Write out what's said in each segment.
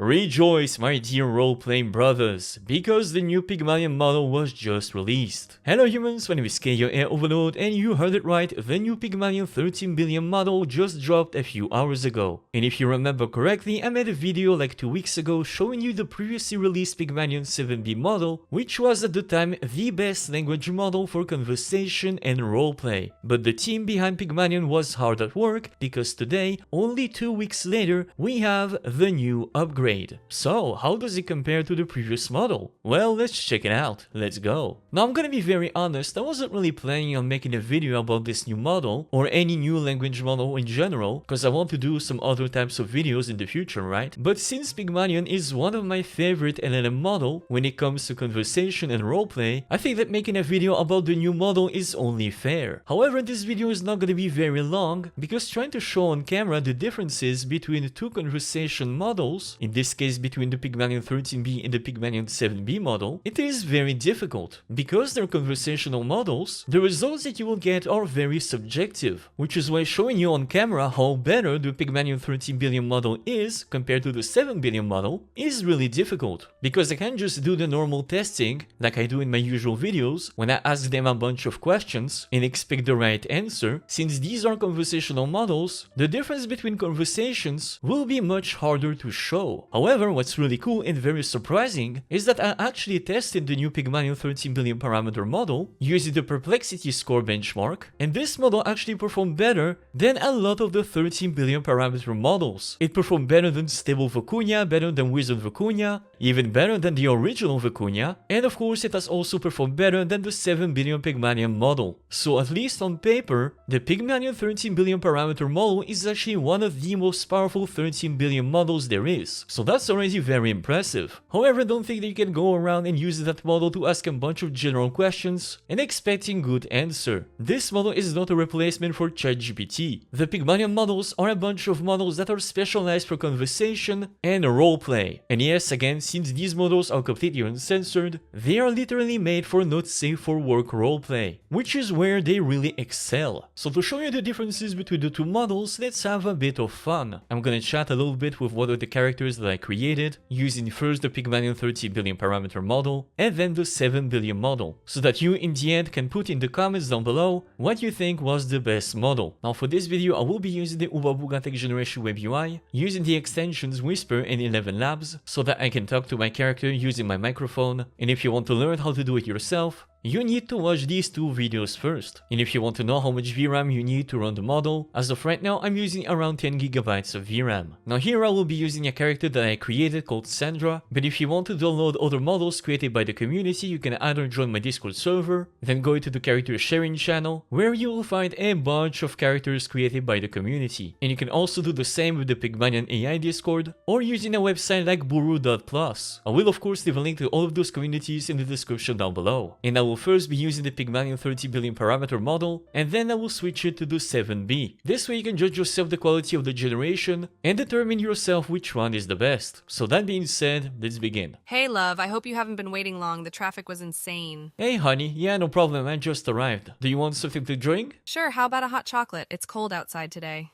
Rejoice, my dear role-playing brothers, because the new Pygmalion model was just released. Hello humans, my name is Ai Overload, and you heard it right, the new Pygmalion 13B model just dropped a few hours ago. And if you remember correctly, I made a video like 2 weeks ago showing you the previously released Pygmalion 7B model, which was at the time the best language model for conversation and roleplay. But the team behind Pygmalion was hard at work, because today, only 2 weeks later, we have the new upgrade. So, how does it compare to the previous model? Well, let's check it out. Let's go. Now, I'm gonna be very honest, I wasn't really planning on making a video about this new model, or any new language model in general, because I want to do some other types of videos in the future, right? But since Pygmalion is one of my favorite LLM model when it comes to conversation and roleplay, I think that making a video about the new model is only fair. However, this video is not gonna be very long, because trying to show on camera the differences between the two conversation models, in this case between the Pygmalion 13B and the Pygmalion 7B model, it is very difficult. Because they're conversational models, the results that you will get are very subjective, which is why showing you on camera how better the Pygmalion 13B model is compared to the 7B model is really difficult, because I can't just do the normal testing like I do in my usual videos when I ask them a bunch of questions and expect the right answer. Since these are conversational models, the difference between conversations will be much harder to show. However, what's really cool and very surprising is that I actually tested the new Pygmalion 13B parameter model using the perplexity score benchmark, and this model actually performed better than a lot of the 13B parameter models. It performed better than Stable Vicuña, better than Wizard Vicuña, even better than the original Vicuña, and of course it has also performed better than the 7B Pygmalion model. So at least on paper, the Pygmalion 13B parameter model is actually one of the most powerful 13B models there is. So that's already very impressive. However, don't think that you can go around and use that model to ask a bunch of general questions and expecting good answer. This model is not a replacement for ChatGPT. The Pygmalion models are a bunch of models that are specialized for conversation and roleplay. And yes, again, since these models are completely uncensored, they are literally made for not safe for work roleplay, which is where they really excel. So to show you the differences between the two models, let's have a bit of fun. I'm gonna chat a little bit with one of the characters that I created, using first the Pygmalion 13B parameter model and then the 7B model, so that you in the end can put in the comments down below what you think was the best model. Now for this video I will be using the Ubabuga Tech Generation Web UI, using the extensions Whisper and 11 Labs, so that I can talk to my character using my microphone. And if you want to learn how to do it yourself, you need to watch these two videos first. And if you want to know how much VRAM you need to run the model, as of right now I'm using around 10 GB of VRAM. Now here I will be using a character that I created called Sandra, but if you want to download other models created by the community, you can either join my Discord server, then go to the character sharing channel, where you will find a bunch of characters created by the community. And you can also do the same with the Pygmalion AI Discord, or using a website like buru.plus. I will of course leave a link to all of those communities in the description down below. And I will first be using the Pygmalion 13B parameter model, and then I will switch it to the 7B. This way you can judge yourself the quality of the generation and determine yourself which one is the best. So that being said, let's begin. Hey love, I hope you haven't been waiting long. The traffic was insane. Hey honey, yeah, no problem, I just arrived. Do you want something to drink? Sure, how about a hot chocolate? It's cold outside today.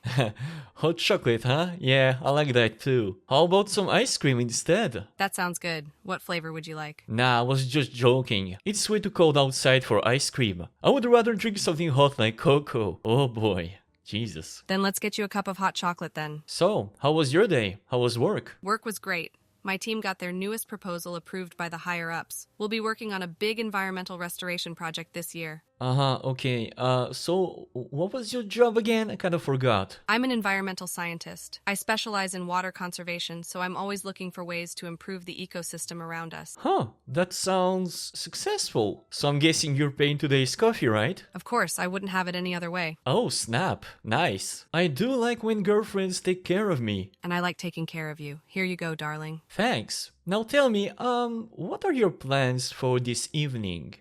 Hot chocolate, huh? Yeah, I like that too. How about some ice cream instead? That sounds good. What flavor would you like? Nah, I was just joking. It's way too cold outside for ice cream. I would rather drink something hot like cocoa. Oh boy. Jesus. Then let's get you a cup of hot chocolate then. So, how was your day? How was work? Work was great. My team got their newest proposal approved by the higher-ups. We'll be working on a big environmental restoration project this year. Okay. So what was your job again? I kind of forgot. I'm an environmental scientist. I specialize in water conservation, so I'm always looking for ways to improve the ecosystem around us. Huh, that sounds successful. So I'm guessing you're paying today's coffee, right? Of course, I wouldn't have it any other way. Oh, snap. Nice. I do like when girlfriends take care of me. And I like taking care of you. Here you go, darling. Thanks. Now tell me, what are your plans for this evening?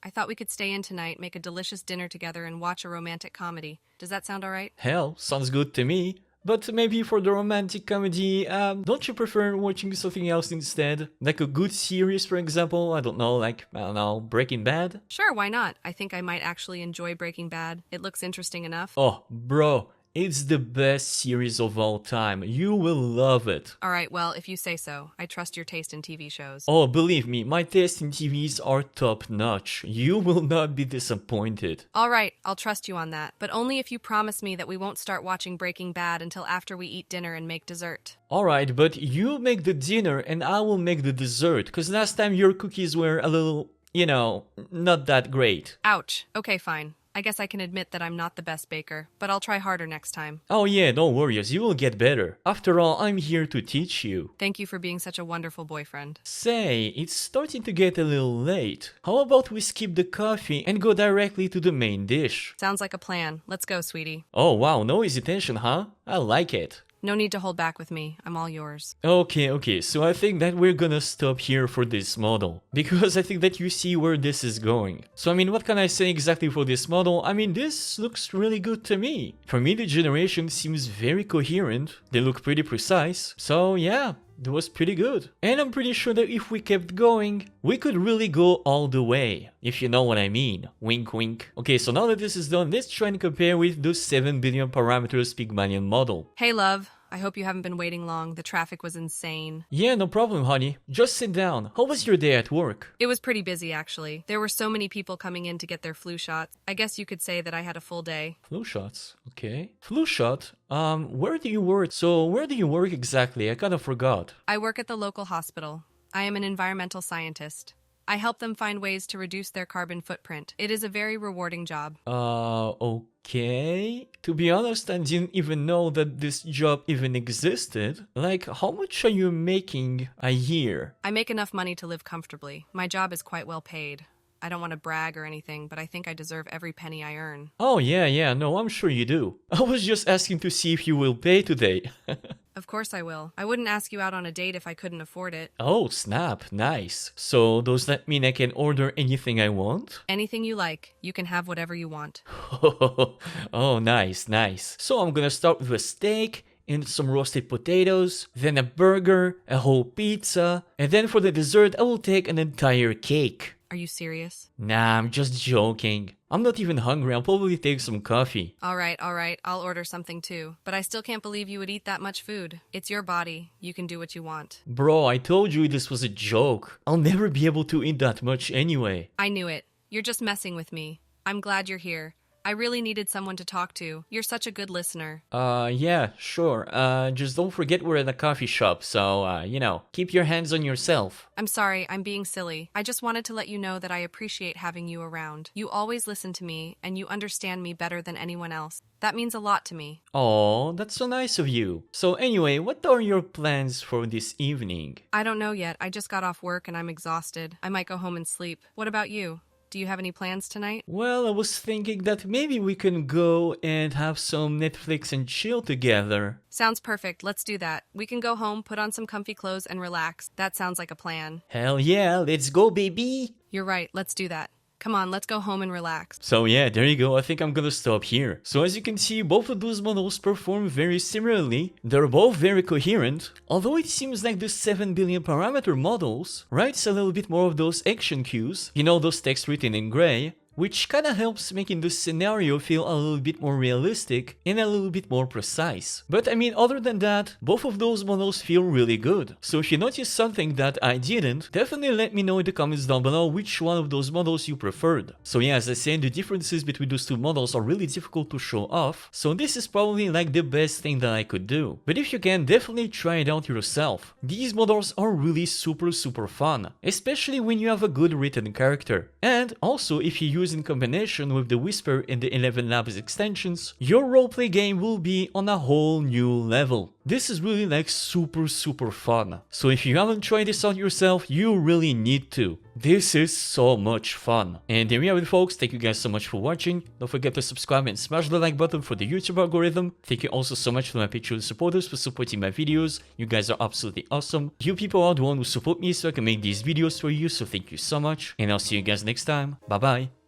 I thought we could stay in tonight, make a delicious dinner together, and watch a romantic comedy. Does that sound alright? Hell, sounds good to me. But maybe for the romantic comedy, don't you prefer watching something else instead? Like a good series, for example? I don't know, Breaking Bad? Sure, why not? I think I might actually enjoy Breaking Bad. It looks interesting enough. Oh, bro. It's the best series of all time. You will love it. Alright, well, if you say so. I trust your taste in TV shows. Oh, believe me, my taste in TVs are top notch. You will not be disappointed. Alright, I'll trust you on that. But only if you promise me that we won't start watching Breaking Bad until after we eat dinner and make dessert. Alright, but you make the dinner and I will make the dessert. Cause last time your cookies were a little, not that great. Ouch. Okay, fine. I guess I can admit that I'm not the best baker, but I'll try harder next time. Oh yeah, no worries, you will get better. After all, I'm here to teach you. Thank you for being such a wonderful boyfriend. Say, it's starting to get a little late. How about we skip the coffee and go directly to the main dish? Sounds like a plan. Let's go, sweetie. Oh wow, no hesitation, huh? I like it. No need to hold back with me. I'm all yours. Okay, so I think that we're gonna stop here for this model, because I think that you see where this is going. So I mean, what can I say exactly for this model? I mean, this looks really good to me. For me, the generation seems very coherent, they look pretty precise, so yeah, that was pretty good. And I'm pretty sure that if we kept going, we could really go all the way, if you know what I mean. Wink wink. Okay, so now that this is done, let's try and compare with the 7 billion parameters Pygmalion model. Hey, love. I hope you haven't been waiting long. The traffic was insane. Yeah, no problem, honey. Just sit down. How was your day at work? It was pretty busy, actually. There were so many people coming in to get their flu shots. I guess you could say that I had a full day. Flu shots, okay. Flu shot? Where do you work? So, where do you work exactly? I kind of forgot. I work at the local hospital. I am an environmental scientist. I help them find ways to reduce their carbon footprint. It is a very rewarding job. Okay. To be honest, I didn't even know that this job even existed. Like, how much are you making a year? I make enough money to live comfortably. My job is quite well paid. I don't want to brag or anything, but I think I deserve every penny I earn. Oh, yeah, no, I'm sure you do. I was just asking to see if you will pay today. Of course I will. I wouldn't ask you out on a date if I couldn't afford it. Oh, snap, nice. So, does that mean I can order anything I want? Anything you like. You can have whatever you want. Oh, nice. So, I'm gonna start with a steak and some roasted potatoes, then a burger, a whole pizza, and then for the dessert, I will take an entire cake. Are you serious? Nah, I'm just joking. I'm not even hungry, I'll probably take some coffee. Alright, I'll order something too. But I still can't believe you would eat that much food. It's your body. You can do what you want. Bro, I told you this was a joke. I'll never be able to eat that much anyway. I knew it. You're just messing with me. I'm glad you're here. I really needed someone to talk to. You're such a good listener. Yeah, sure. Just don't forget we're at a coffee shop, so, keep your hands on yourself. I'm sorry, I'm being silly. I just wanted to let you know that I appreciate having you around. You always listen to me, and you understand me better than anyone else. That means a lot to me. Oh, that's so nice of you. So anyway, what are your plans for this evening? I don't know yet. I just got off work and I'm exhausted. I might go home and sleep. What about you? Do you have any plans tonight? Well, I was thinking that maybe we can go and have some Netflix and chill together. Sounds perfect. Let's do that. We can go home, put on some comfy clothes, and relax. That sounds like a plan. Hell yeah, let's go, baby! You're right. Let's do that. Come on, let's go home and relax. So yeah, there you go. I think I'm gonna stop here. So as you can see, both of those models perform very similarly. They're both very coherent. Although it seems like the 7 billion parameter models writes a little bit more of those action cues, those text written in gray, which kinda helps making the scenario feel a little bit more realistic and a little bit more precise. But I mean, other than that, both of those models feel really good. So if you notice something that I didn't, definitely let me know in the comments down below which one of those models you preferred. So yeah, as I said, the differences between those two models are really difficult to show off, so this is probably like the best thing that I could do. But if you can, definitely try it out yourself. These models are really super fun, especially when you have a good written character. And also, if you use in combination with the Whisper and the 11 Labs extensions, your roleplay game will be on a whole new level. This is really like super fun. So if you haven't tried this out yourself, you really need to. This is so much fun. And there we have it, folks. Thank you guys so much for watching. Don't forget to subscribe and smash the like button for the YouTube algorithm. Thank you also so much to my Patreon supporters for supporting my videos. You guys are absolutely awesome. You people are the one who support me so I can make these videos for you, so thank you so much. And I'll see you guys next time. Bye bye.